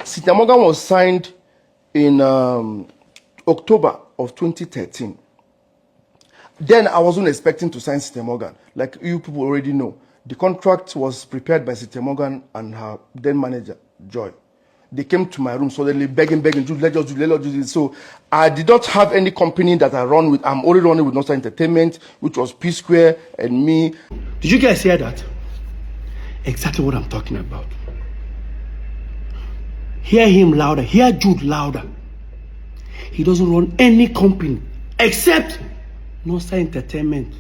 Cynthia Morgan was signed in October of 2013. Then I wasn't expecting to sign Cynthia Morgan. Like you people already know, the contract was prepared by Cynthia Morgan and her then manager, Joy. They came to my room suddenly begging, Jude, let's just do this. So I did not have any company that I run with. I'm only running with Northside Entertainment, which was psquare and me. Did you guys hear that? Exactly what I'm talking about. Hear him louder. Hear Jude louder. He doesn't run any company except Northside Entertainment,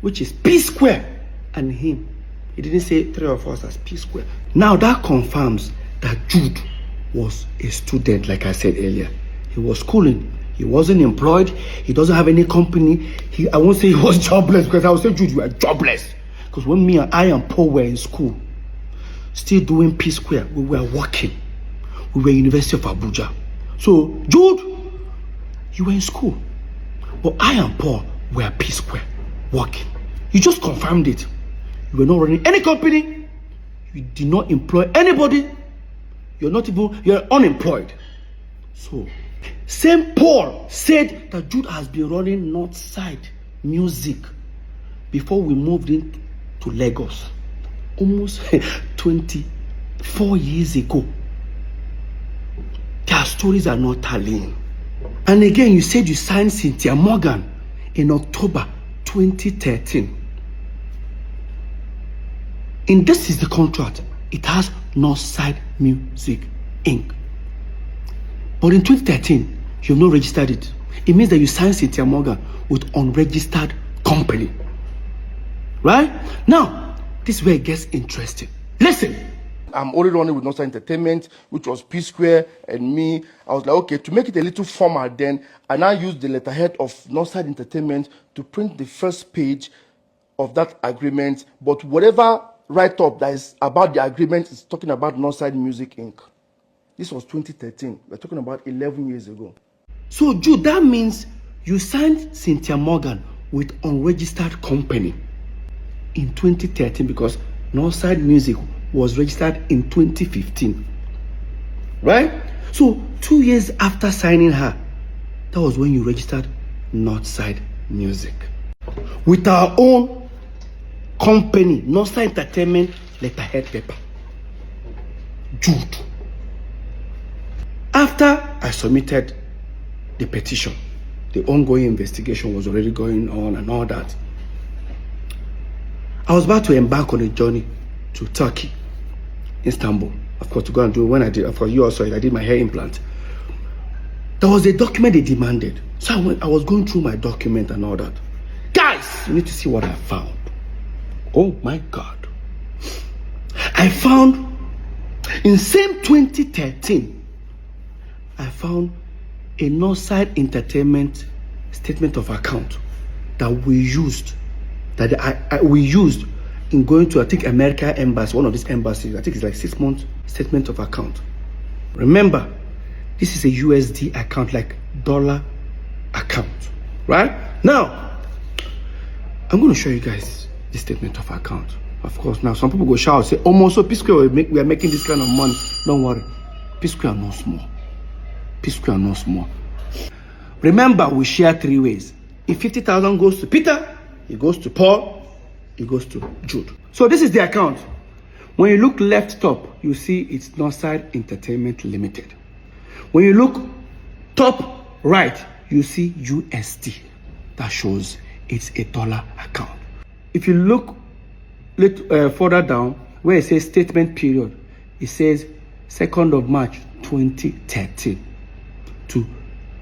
which is psquare and him. He didn't say three of us as psquare. Now that confirms that Jude was a student, like I said earlier. He was schooling. He wasn't employed. He doesn't have any company. I won't say he was jobless, because I would say, Jude, you are jobless. Because when me and I and Paul were in school, still doing psquare, we were working. We were University of Abuja. So, Jude, you were in school. But I and Paul were psquare, working. You just confirmed it. You were not running any company. You did not employ anybody. You're unemployed. So, St. Paul said that Jude has been running Northside Music before we moved into Lagos. Almost 24 years ago. Their stories are not tallying. And again, you said you signed Cynthia Morgan in October 2013. And this is the contract. It has Northside Music Inc. But in 2013, you have not registered it. It means that you signed Cynthia Morgan with unregistered company. Right? Now, this is where it gets interesting. Listen. I'm only running with Northside Entertainment, which was psquare and me. I was like, okay, to make it a little formal then, I now used the letterhead of Northside Entertainment to print the first page of that agreement. But whatever write-up that is about the agreement is talking about Northside Music Inc. This was 2013. We're talking about 11 years ago. So, Jude, that means you signed Cynthia Morgan with unregistered company in 2013 because Northside Music was registered in 2015. Right? So, 2 years after signing her, that was when you registered Northside Music. With our own company, Northside Entertainment letterhead paper. Jude. After I submitted the petition, the ongoing investigation was already going on and all that. I was about to embark on a journey to Turkey, Istanbul, of course, to go and do when I did, of course, you also, I did my hair implant. There was a document they demanded. So I was going through my document and all that. Guys, you need to see what I found. Oh my God. I found, in same 2013, I found a Northside Entertainment statement of account that we used, we used in going to, I think, America Embassy, one of these embassies. I think it's like 6 months statement of account. Remember, this is a USD account, like dollar account, right? Now, I'm going to show you guys this statement of account. Of course, now some people go shout, say, almost so psquare, we are making this kind of money. Don't worry, psquare no small. Psquare no small. Remember, we share 3 ways. If 50,000 goes to Peter, it goes to Paul, it goes to Jude. So this is the account. When you look left top, you see it's Northside Entertainment Limited. When you look top right, you see USD. That shows it's a dollar account. If you look further down, where it says statement period, it says 2nd of March 2013 to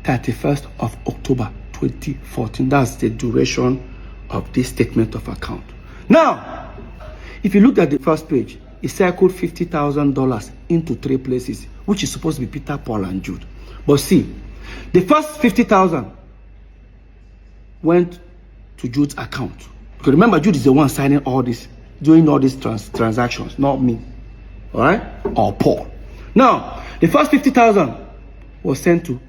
31st of October 2014. That's the duration of this statement of account. Now, if you look at the first page, it circled $50,000 into 3 places, which is supposed to be Peter, Paul, and Jude. But see, the first 50,000 went to Jude's account. Because remember, Jude is the one signing all this, doing all these transactions, not me. All right? Or Paul. Now, the first 50,000 was sent to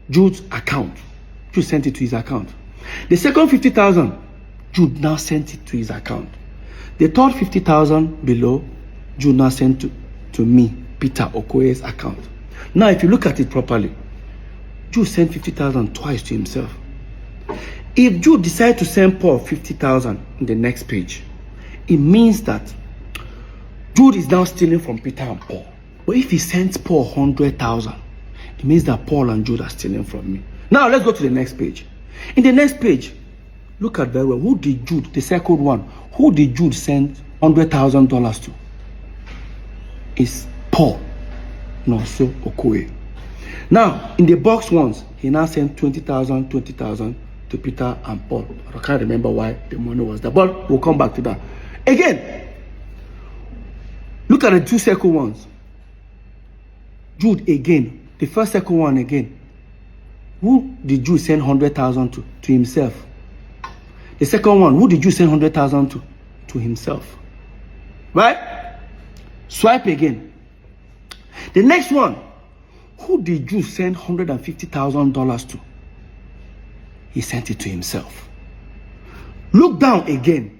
Jude's account. Jude sent it to his account. The second 50,000, Jude now sent it to his account. The third 50,000 below, Jude now sent to me. Peter Okoye's account. Now, if you look at it properly, Jude sent 50,000 twice to himself. If Jude decides to send Paul 50,000 in the next page, it means that Jude is now stealing from Peter and Paul. But if he sends Paul 100,000, it means that Paul and Jude are stealing from me. Now, let's go to the next page. In the next page, look at very well. Who did Jude, the second one, who did Jude send $100,000 to? It's Paul, Nonso Okoye. Now, in the box ones, he now sent 20,000 to Peter and Paul. I can't remember why the money was there, but we'll come back to that. Again, look at the two second ones. Jude again, the first second one again. Who did Jude send 100,000 to himself? The second one, who did Jude send 100,000 to himself? Right? Swipe again. The next one, who did Jude send $150,000 to? He sent it to himself. Look down again.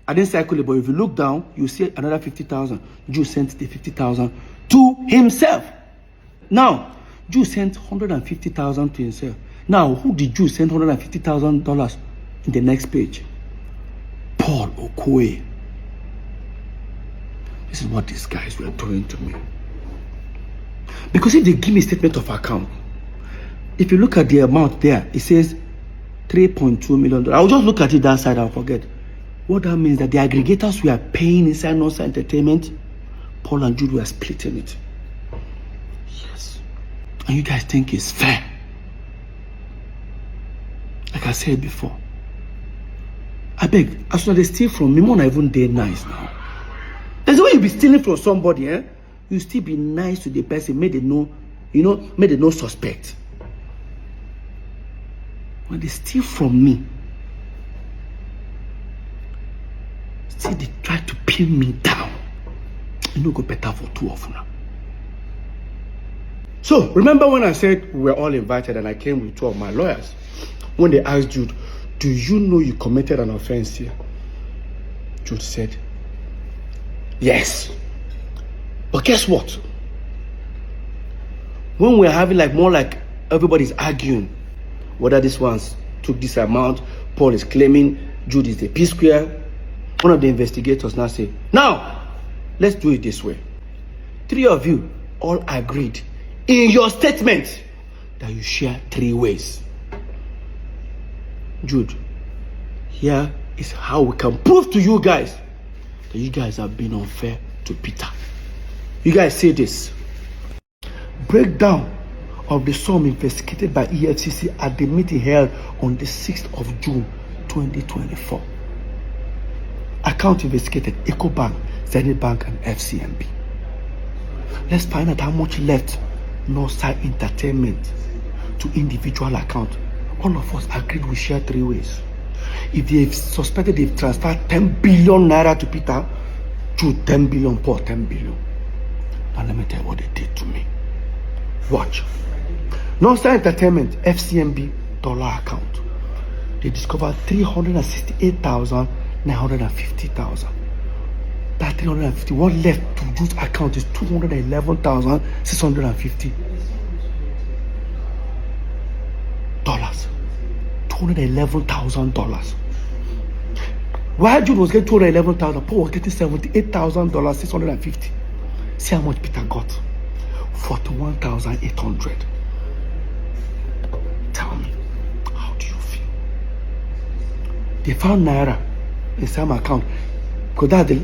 I didn't circle it, but if you look down, you see another 50,000. Jude sent the 50,000 to himself. Now, Jude sent 150,000 to himself. Now, who did Jude send $150,000 in the next page? Paul Okoye. This is what these guys were doing to me. Because if they give me a statement of account, if you look at the amount there, it says $3.2 million. I'll just look at it that side, I'll forget. What that means that the aggregators we are paying inside Nonsa Entertainment, Paul and Jude were splitting it. Yes. And you guys think it's fair. Like I said before. I beg, as soon as they steal from me, more not even day nice now. There's a way you be stealing from somebody, eh? You still be nice to the person, make them know, make them no suspect. When they steal from me, still they try to pin me down. It no go better for two of them. So, remember when I said we were all invited and I came with two of my lawyers? When they asked Jude, do you know you committed an offense here? Jude said, yes. But guess what? When we're having more like everybody's arguing whether this one's took this amount, Paul is claiming Jude is the psquare. One of the investigators now say, now, let's do it this way. Three of you all agreed in your statement that you share 3 ways. Jude, here is how we can prove to you guys that you guys have been unfair to Peter. You guys say this. Breakdown of the sum investigated by EFCC at the meeting held on the 6th of June 2024. Account investigated EcoBank, Zenith Bank, and FCMB. Let's find out how much left Nonsa Entertainment to individual account. All of us agreed we share 3 ways. If they've suspected they've transferred 10 billion naira to Peter, Jude 10 billion, Paul 10 billion. Now let me tell you what they did to me. Watch. Nonsa Entertainment FCMB dollar account. They discovered 368,950,000. That 350. What left to Jude's account is 211,650 dollars. $211,000. While Jude was getting 211,000, Paul was getting $78,650. See how much Peter got? 41,800. Tell me, how do you feel? They found naira in some account, because that's the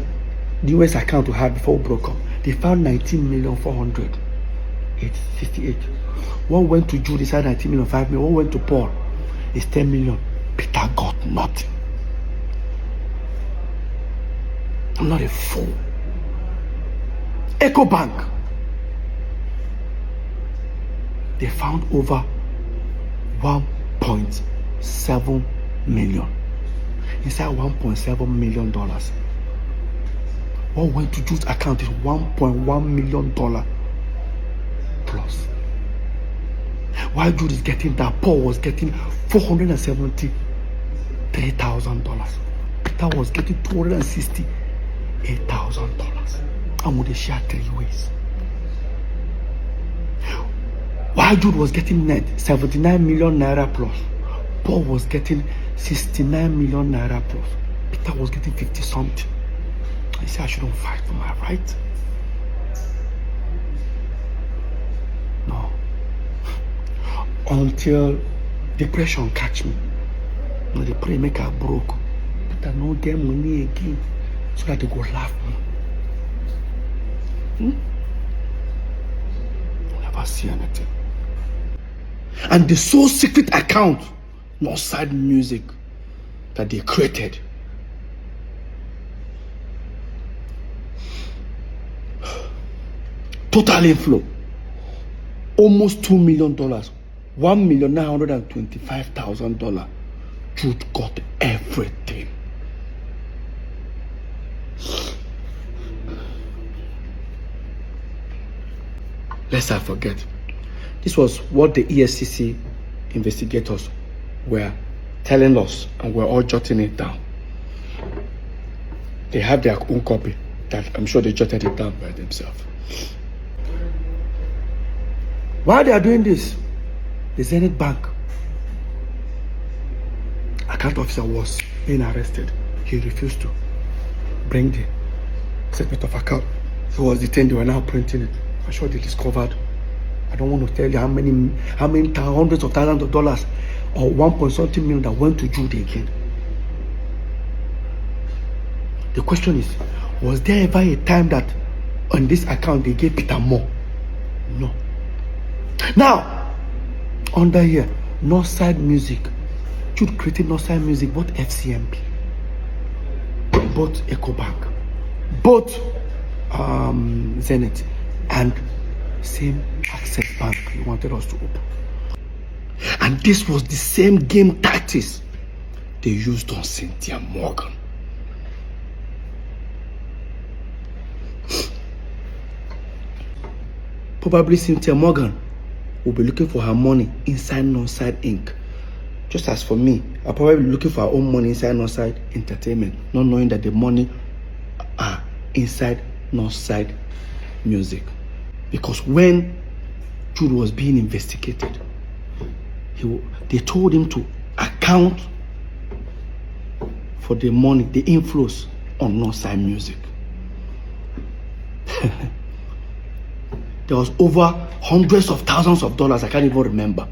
US account we had before we broke up. They found 19,400,858. One went to Jude, inside 19 million, 5 million. One went to Paul, it's 10 million. Peter got nothing. I'm not a fool. EcoBank, they found over 1.7 million. Inside $1.7 million. What went to Jude's account is $1.1 million plus. While Jude is getting that, Paul was getting $473,000. Peter was getting $268,000. And would they share 3 ways? While Jude was getting net 79 million naira plus, Paul was getting 69 million naira plus. Peter was getting 50 something. I said I shouldn't fight for my right. No. Until depression catch me. No, they pray make her broke. Peter no get money again. So that they go laugh me. Never see anything. And the sole secret account, Northside Music, that they created. Total inflow. Almost $2 million. $1,925,000. Jude got everything. Lest I forget, this was what the ESCC investigators were telling us, and we're all jotting it down. They have their own copy that I'm sure they jotted it down by themselves. While they are doing this, the Zenith Bank account officer was being arrested. He refused to bring the statement of account. He was detained. They were now printing it. I'm sure they discovered, I don't want to tell you how many hundreds of thousands of dollars or 1.something million that went to Jude again. The question is, was there ever a time that on this account they gave Peter more? No. Now, under here, Northside Music. Jude created Northside Music, both FCMP, both EcoBank, both Zenith, and same Access Bank he wanted us to open. And this was the same game tactics they used on Cynthia Morgan. Probably Cynthia Morgan will be looking for her money inside Northside Inc. Just as for me, I'll probably be looking for her own money inside Northside Entertainment, not knowing that the money are inside Northside Music. Because when Jude was being investigated, they told him to account for the money, the inflows on Northside Music. There was over hundreds of thousands of dollars, I can't even remember,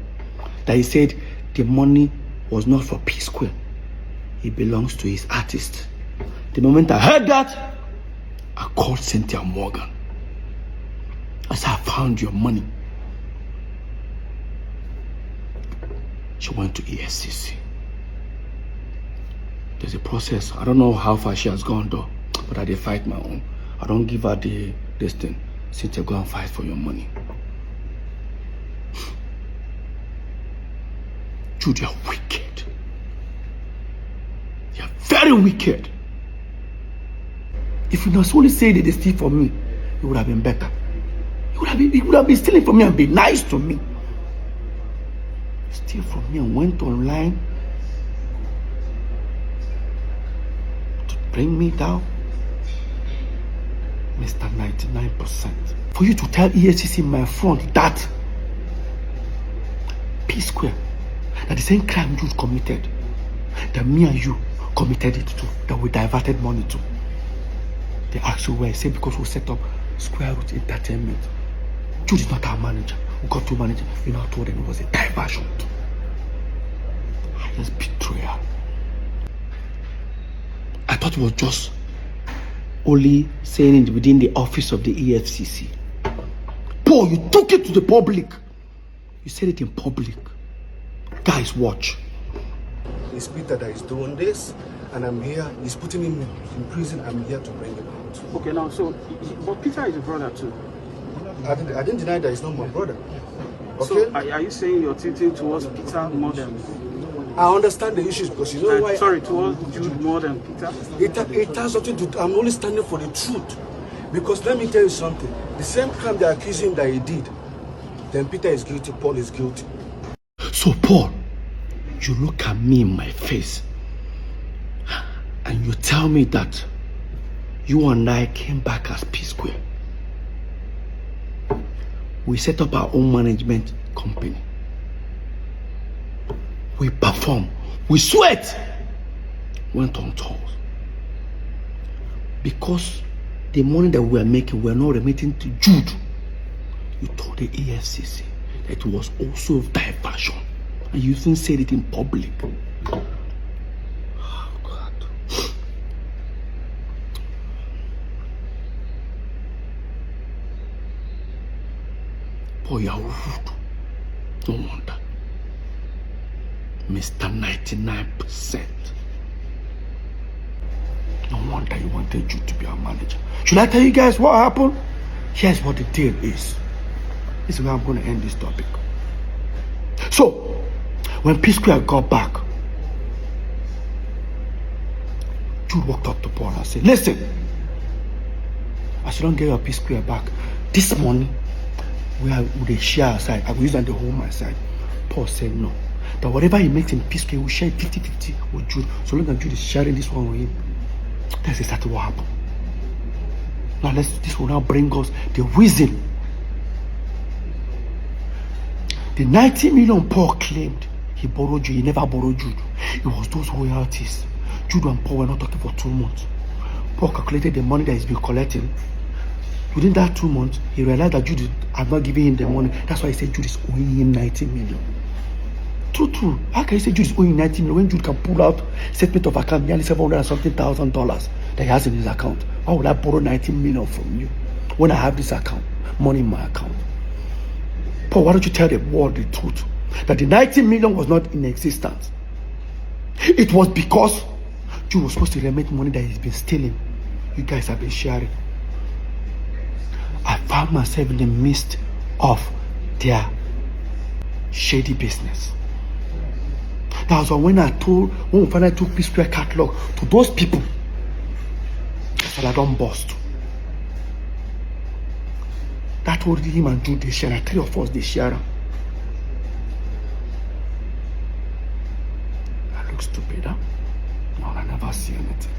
that he said the money was not for psquare. It belongs to his artist. The moment I heard that, I called Cynthia Morgan. I said, I found your money. She went to ESCC. There's a process. I don't know how far she has gone though, but I did fight my own. I don't give her this thing. Cynthia, go and fight for your money. Jude, you're wicked. You're very wicked. If you not only say that they steal from me, it would have been better. It would have been stealing from me and be nice to me. Steal from me and went online to bring me down. Mr. 99%. For you to tell ESCC in my front that P-square, that the same crime Jude committed, that me and you committed it to, that we diverted money to. They asked you where. I said because we set up Square Root Entertainment. Jude is not our manager. We got two managers. You know, I told them it was a diversion. Highest betrayal. I thought it was just only saying it within the office of the EFCC. Paul, you took it to the public. You said it in public. Guys, watch. It's Peter that is doing this, and I'm here. He's putting him in prison. I'm here to bring him out. Okay, now, so, but Peter is a brother too. I didn't deny that he's not my brother. Okay? So, are you saying you're tilting towards Peter more than... I understand the issues because you know why... Sorry, towards Jude more than Peter? It has nothing to do... I'm only standing for the truth. Because let me tell you something. The same crime they accuse him that he did, then Peter is guilty, Paul is guilty. So, Paul, you look at me in my face and you tell me that you and I came back as P-square. we set up our own management company. We perform, we sweat, went on tours. Because the money that we were making, we were not remitting to Jude. You told the EFCC that it was also diversion, and you even said it in public. Oh God. Boy, you're rude. No wonder. Mr. 99%. No wonder you wanted you to be our manager. Should I tell you guys what happened? Here's what the deal is. This is where I'm going to end this topic. So, when psquare got back, Jude walked up to Paul and said, listen, as you don't get your psquare back, this money we will share aside. I will use that to hold my side. Paul said no. That whatever he makes in psquare, he will share 50-50 with Jude. So long as Jude is sharing this one with him. That's exactly what happened. Now this will now bring us the reason. The 90 million Paul claimed he borrowed Jude, he never borrowed Jude. It was those royalties. Jude and Paul were not talking for 2 months. Paul calculated the money that he's been collecting. Within that 2 months, he realized that Jude had not given him the money. That's why he said Jude is owing him 90 million. True. How can you say Jude is owing 90 million when Jude can pull out statement of account nearly $700,000 that he has in his account? Why would I borrow 90 million from you when I have this account, money in my account? Paul, why don't you tell the world the truth? That the 90 million was not in existence. It was because Jude was supposed to remit money that he's been stealing. You guys have been sharing. I found myself in the midst of their shady business. That was when we finally took psquare catalog to those people. So I don't bust. That told him and Jude they share. 3 of us they share. I look stupid, huh? No, I never see anything.